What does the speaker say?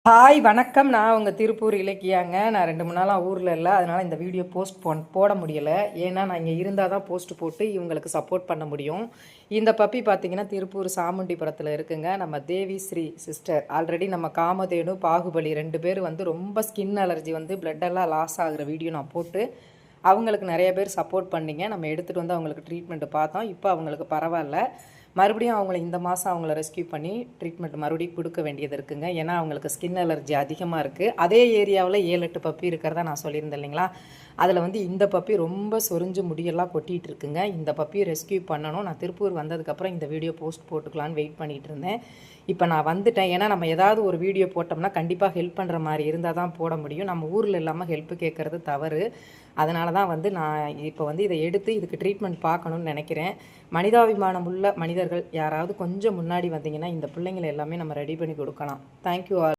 Hi வணக்கம். நான் உங்கள் திருப்பூர் இலக்கியாங்க. நான் 2 3 நாளாக ஊரில் இல்லை, அதனால் இந்த வீடியோ போட முடியலை. ஏன்னா நான் இங்கே இருந்தால் தான் போஸ்ட் போட்டு இவங்களுக்கு சப்போர்ட் பண்ண முடியும். இந்த பப்பி பார்த்திங்கன்னா திருப்பூர் சாமுண்டிபுரத்தில் இருக்குங்க. நம்ம தேவி ஸ்ரீ சிஸ்டர் ஆல்ரெடி நம்ம காமதேனு பாகுபலி 2 பேர் ரொம்ப ஸ்கின் அலர்ஜி பிளட்டெல்லாம் லாஸ் ஆகுற வீடியோ நான் போட்டு அவங்களுக்கு நிறைய பேர் சப்போர்ட் பண்ணிங்க. நம்ம எடுத்துகிட்டு அவங்களுக்கு ட்ரீட்மெண்ட்டு பார்த்தோம். இப்போ அவங்களுக்கு பரவாயில்ல. மறுபடியும் அவங்கள இந்த மாதம் அவங்கள ரெஸ்கியூ பண்ணி ட்ரீட்மெண்ட் மறுபடியும் கொடுக்க வேண்டியது இருக்குங்க. ஏன்னா அவங்களுக்கு ஸ்கின் அலர்ஜி அதிகமாக இருக்குது. அதே ஏரியாவில் 7-8 பப்பி இருக்கிறதா நான் சொல்லியிருந்தேன் இல்லைங்களா. அதில் இந்த பப்பி ரொம்ப சொரிஞ்சு முடியெல்லாம் கொட்டிகிட்டு இருக்குங்க. இந்த பப்பியை ரெஸ்கியூ பண்ணணும். நான் திருப்பூர் வந்ததுக்கப்புறம் இந்த வீடியோ போஸ்ட் போட்டுக்கலான்னு வெயிட் பண்ணிகிட்டு இருந்தேன். இப்போ நான் வந்துட்டேன். ஏன்னா நம்ம ஏதாவது ஒரு வீடியோ போட்டோம்னா கண்டிப்பாக ஹெல்ப் பண்ணுற மாதிரி இருந்தால் தான் போட முடியும். நம்ம ஊரில் இல்லாமல் ஹெல்ப்பு கேட்குறது தவறு. அதனால தான் நான் இப்போ இதை எடுத்து இதுக்கு ட்ரீட்மெண்ட் பார்க்கணுன்னு நினைக்கிறேன். மனிதாபிமானம் உள்ள மனிதர்கள் யாராவது கொஞ்சம் முன்னாடி வந்தீங்கன்னா இந்த பிள்ளைங்களை எல்லாமே நம்ம ரெடி பண்ணி கொடுக்கலாம். Thank you all.